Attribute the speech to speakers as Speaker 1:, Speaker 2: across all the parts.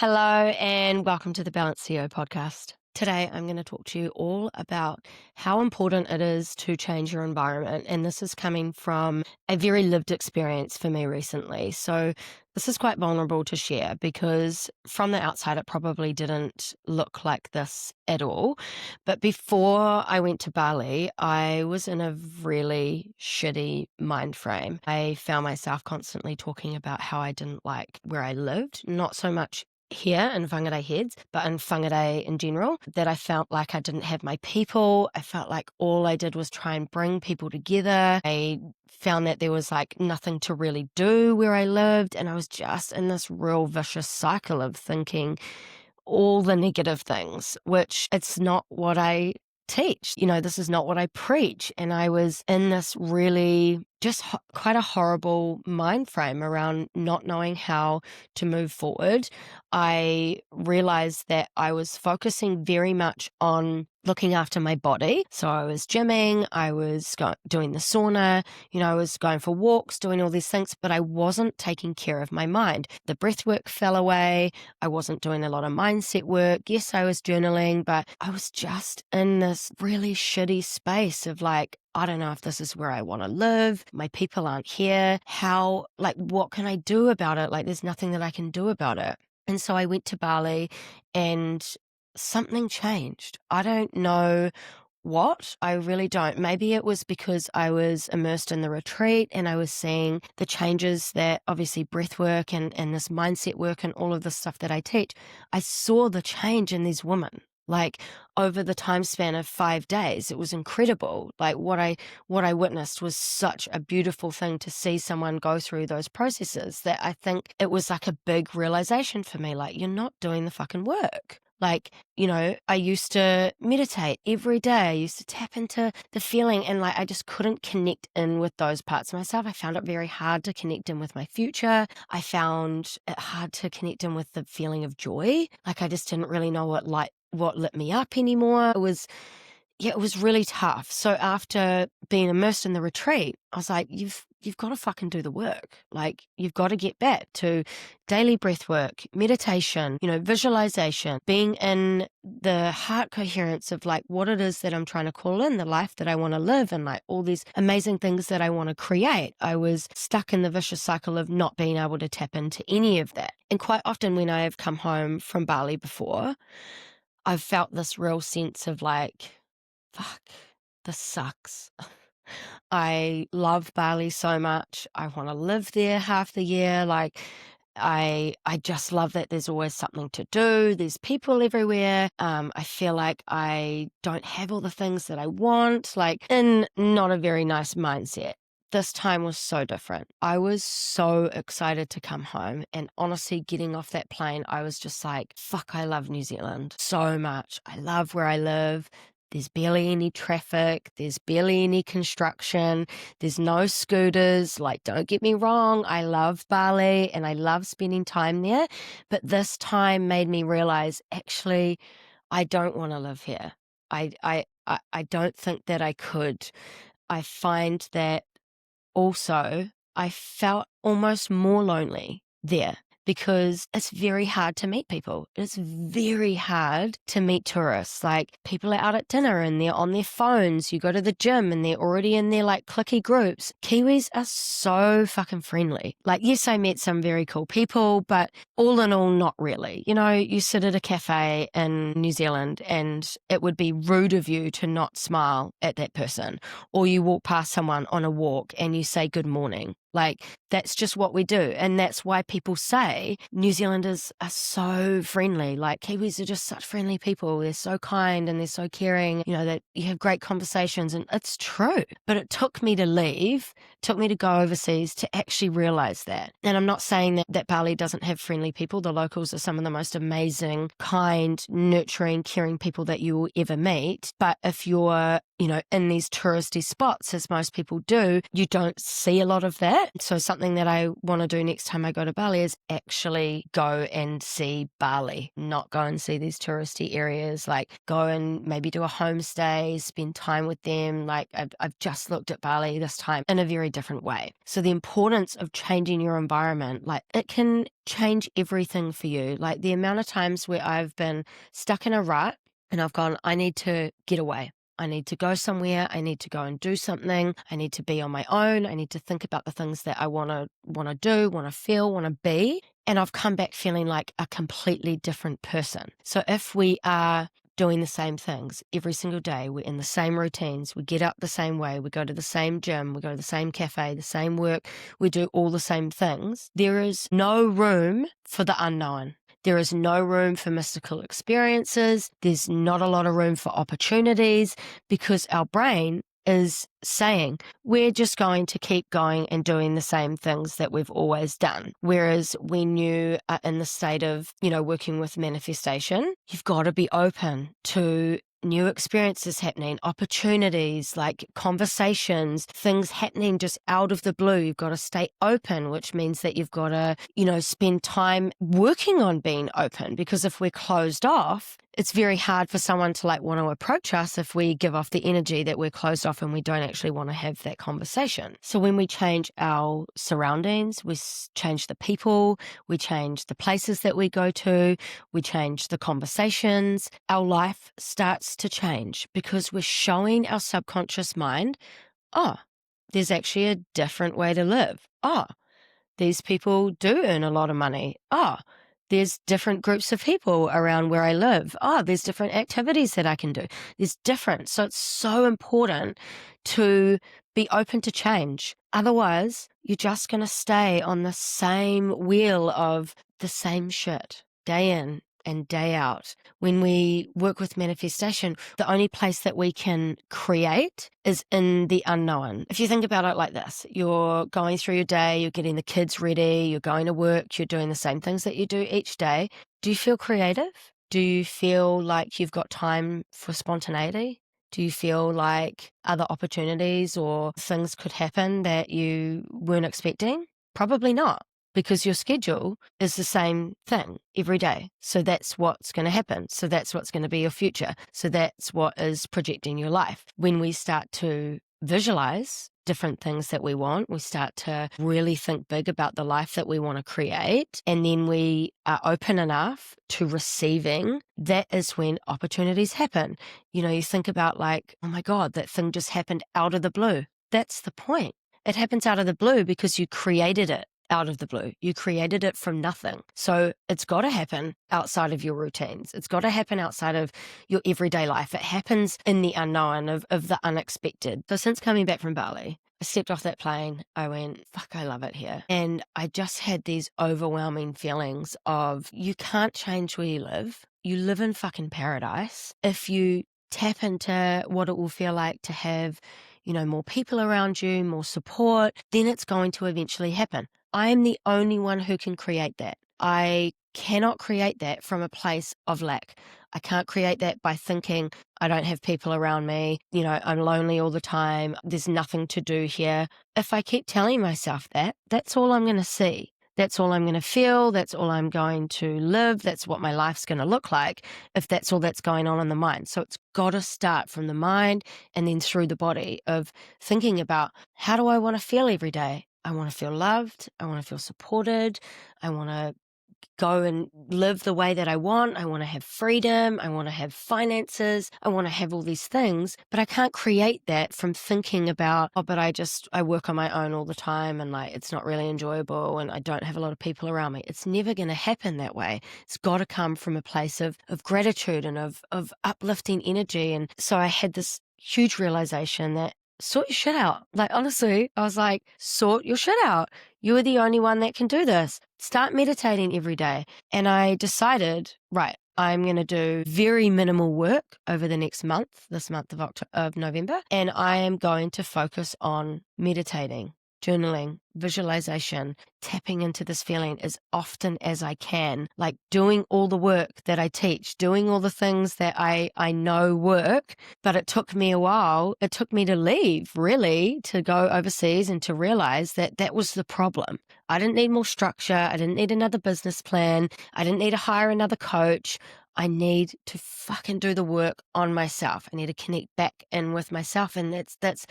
Speaker 1: Hello and welcome to the Balance CEO podcast. Today, I'm going to talk to you all about how important it is to change your environment. And this is coming from a very lived experience for me recently. So, this is quite vulnerable to share because from the outside, it probably didn't look like this at all. But before I went to Bali, I was in a really shitty mind frame. I found myself constantly talking about how I didn't like where I lived, not so much here in Whangarei Heads, but in Whangarei in general, that I felt like I didn't have my people. I felt like all I did was try and bring people together. I found that there was like nothing to really do where I lived, and I was just in this real vicious cycle of thinking all the negative things, which it's not what I teach. This is not what I preach. And I was in this really just quite a horrible mind frame around not knowing how to move forward. I realized that I was focusing very much on looking after my body. So I was gymming, I was doing the sauna, I was going for walks, doing all these things, but I wasn't taking care of my mind. The breathwork fell away. I wasn't doing a lot of mindset work. Yes, I was journaling, but I was just in this really shitty space of like, I don't know if this is where I want to live. My people aren't here. What can I do about it? Like, there's nothing that I can do about it. And so I went to Bali and something changed. I don't know what. I really don't. Maybe it was because I was immersed in the retreat and I was seeing the changes that obviously breath work and this mindset work and all of the stuff that I teach. I saw the change in these women. Like over the time span of 5 days, it was incredible. Like what I witnessed was such a beautiful thing to see someone go through those processes that I think it was like a big realization for me. Like, you're not doing the fucking work. Like, I used to meditate every day. I used to tap into the feeling and like I just couldn't connect in with those parts of myself. I found it very hard to connect in with my future. I found it hard to connect in with the feeling of joy. Like I just didn't really know what lit me up anymore. It was really tough. So after being immersed in the retreat, I was like, you've got to fucking do the work. Like, you've got to get back to daily breath work, meditation, visualization, being in the heart coherence of like what it is that I'm trying to call in, the life that I want to live, and like all these amazing things that I want to create. I was stuck in the vicious cycle of not being able to tap into any of that. And quite often when I have come home from Bali before, I've felt this real sense of like, fuck, this sucks. I love Bali so much. I want to live there half the year. Like, I just love that there's always something to do. There's people everywhere. I feel like I don't have all the things that I want, like in not a very nice mindset. This time was so different. I was so excited to come home, and honestly, getting off that plane, I was just like, fuck, I love New Zealand so much. I love where I live. There's barely any traffic. There's barely any construction. There's no scooters. Like, don't get me wrong. I love Bali and I love spending time there. But this time made me realize, actually, I don't want to live here. I don't think that I could. I find that also I felt almost more lonely there because it's very hard to meet people. It's very hard to meet tourists. Like, people are out at dinner and they're on their phones. You go to the gym and they're already in their like cliquey groups. Kiwis are so fucking friendly. Like, yes, I met some very cool people, but all in all, not really. You sit at a cafe in New Zealand and it would be rude of you to not smile at that person. Or you walk past someone on a walk and you say good morning. Like, that's just what we do. And that's why people say New Zealanders are so friendly. Like, Kiwis are just such friendly people. They're so kind and they're so caring, that you have great conversations. And it's true. But it took me to leave, took me to go overseas to actually realize that. And I'm not saying that Bali doesn't have friendly people. The locals are some of the most amazing, kind, nurturing, caring people that you will ever meet. But if you're in these touristy spots, as most people do, you don't see a lot of that. So something that I want to do next time I go to Bali is actually go and see Bali, not go and see these touristy areas, like go and maybe do a homestay, spend time with them. Like I've just looked at Bali this time in a very different way. So the importance of changing your environment, like it can change everything for you. Like the amount of times where I've been stuck in a rut and I've gone, I need to get away. I need to go somewhere. I need to go and do something. I need to be on my own. I need to think about the things that I want to do, want to feel, want to be. And I've come back feeling like a completely different person. So if we are doing the same things every single day, we're in the same routines, we get up the same way, we go to the same gym, we go to the same cafe, the same work, we do all the same things, there is no room for the unknown. There is no room for mystical experiences. There's not a lot of room for opportunities because our brain is saying we're just going to keep going and doing the same things that we've always done. Whereas when you are in the state of, working with manifestation, you've got to be open to new experiences happening, opportunities, like conversations, things happening just out of the blue. You've got to stay open, which means that you've got to, spend time working on being open, because if we're closed off, it's very hard for someone to want to approach us if we give off the energy that we're closed off and we don't actually want to have that conversation. So when we change our surroundings, we change the people, we change the places that we go to, we change the conversations, our life starts to change because we're showing our subconscious mind, oh, there's actually a different way to live. Oh, these people do earn a lot of money. Oh, there's different groups of people around where I live. Oh, there's different activities that I can do. There's different. So it's so important to be open to change. Otherwise, you're just going to stay on the same wheel of the same shit day in and day out. When we work with manifestation, the only place that we can create is in the unknown. If you think about it like this, you're going through your day, you're getting the kids ready, you're going to work, you're doing the same things that you do each day. Do you feel creative? Do you feel like you've got time for spontaneity? Do you feel like other opportunities or things could happen that you weren't expecting? Probably not, because your schedule is the same thing every day. So that's what's going to happen. So that's what's going to be your future. So that's what is projecting your life. When we start to visualize different things that we want, we start to really think big about the life that we want to create, and then we are open enough to receiving, that is when opportunities happen. You think about oh my God, that thing just happened out of the blue. That's the point. It happens out of the blue because you created it out of the blue. You created it from nothing. So it's got to happen outside of your routines. It's got to happen outside of your everyday life. It happens in the unknown, of the unexpected. So since coming back from Bali, I stepped off that plane. I went, fuck, I love it here. And I just had these overwhelming feelings of, you can't change where you live. You live in fucking paradise. If you tap into what it will feel like to have, more people around you, more support, then it's going to eventually happen. I am the only one who can create that. I cannot create that from a place of lack. I can't create that by thinking I don't have people around me, I'm lonely all the time, there's nothing to do here. If I keep telling myself that, that's all I'm going to see. That's all I'm going to feel. That's all I'm going to live. That's what my life's going to look like if that's all that's going on in the mind. So it's got to start from the mind and then through the body, of thinking about, how do I want to feel every day? I want to feel loved. I want to feel supported. I want to go and live the way that I want. I want to have freedom. I want to have finances. I want to have all these things, but I can't create that from thinking about, oh, but I work on my own all the time and it's not really enjoyable and I don't have a lot of people around me. It's never going to happen that way. It's got to come from a place of gratitude and of uplifting energy. And so I had this huge realization that, sort your shit out. Honestly, I was like, sort your shit out. You are the only one that can do this. Start meditating every day. And I decided, right, I'm going to do very minimal work over the next month, this month of November, and I am going to focus on meditating. journaling, visualization, tapping into this feeling as often as I can, like doing all the work that I teach, doing all the things that I know work. But it took me a while. It took me to leave, really, to go overseas and to realize that that was the problem. I didn't need more structure. I didn't need another business plan. I didn't need to hire another coach. I need to fucking do the work on myself. I need to connect back in with myself. And that's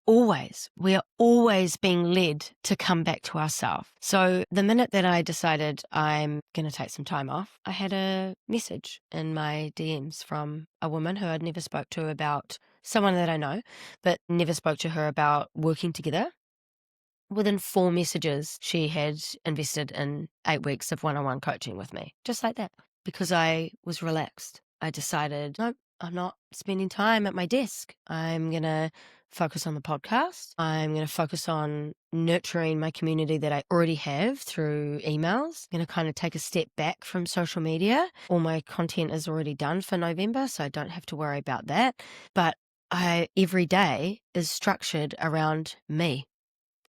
Speaker 1: always, we are always being led to come back to ourselves. So the minute that I decided I'm going to take some time off, I had a message in my DMs from a woman who I'd never spoke to about someone that I know, but never spoke to her about working together. Within 4 messages, she had invested in 8 weeks of one-on-one coaching with me, just like that, because I was relaxed. I decided, no, I'm not spending time at my desk. I'm going to focus on the podcast. I'm going to focus on nurturing my community that I already have through emails. I'm going to kind of take a step back from social media. All my content is already done for November, so I don't have to worry about that. But every day is structured around me.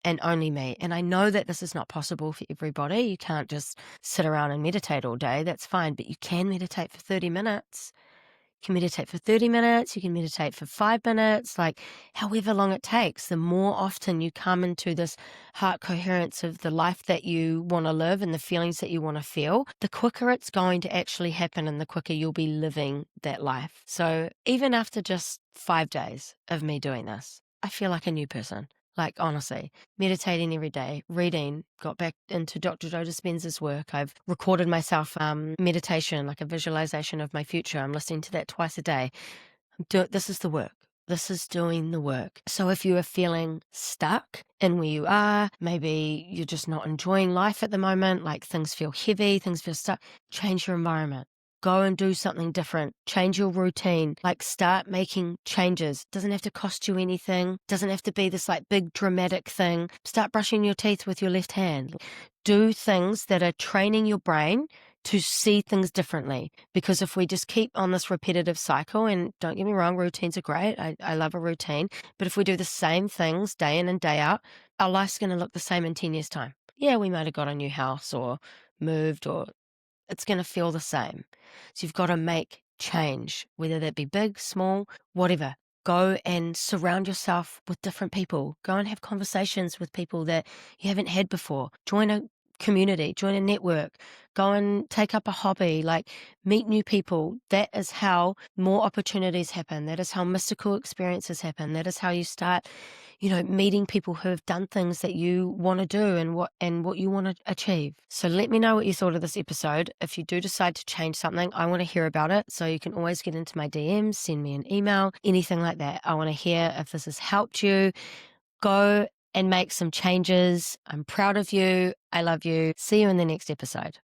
Speaker 1: And only me. And I know that this is not possible for everybody. You can't just sit around and meditate all day. That's fine. But you can meditate for 30 minutes. You can meditate for 30 minutes. You can meditate for 5 minutes, like however long it takes. The more often you come into this heart coherence of the life that you want to live and the feelings that you want to feel, the quicker it's going to actually happen and the quicker you'll be living that life. So even after just 5 days of me doing this, I feel like a new person. Like, honestly, meditating every day, reading, got back into Dr. Joe Dispenza's work. I've recorded myself meditation, like a visualization of my future. I'm listening to that twice a day. This is the work. This is doing the work. So if you are feeling stuck in where you are, maybe you're just not enjoying life at the moment, like things feel heavy, things feel stuck, change your environment. Go and do something different. Change your routine. Like start making changes. Doesn't have to cost you anything. Doesn't have to be this like big dramatic thing. Start brushing your teeth with your left hand. Do things that are training your brain to see things differently. Because if we just keep on this repetitive cycle, and don't get me wrong, routines are great. I love a routine. But if we do the same things day in and day out, our life's going to look the same in 10 years' time. Yeah, we might have got a new house or moved, or it's going to feel the same. So you've got to make change, whether that be big, small, whatever. Go and surround yourself with different people. Go and have conversations with people that you haven't had before. Join a community, join a network, go and take up a hobby, like meet new people. That is how more opportunities happen. That is how mystical experiences happen. That is how you start, meeting people who have done things that you want to do and what you want to achieve. So let me know what you thought of this episode. If you do decide to change something, I want to hear about it. So you can always get into my DMs, send me an email, anything like that. I want to hear if this has helped you. Go and make some changes. I'm proud of you. I love you. See you in the next episode.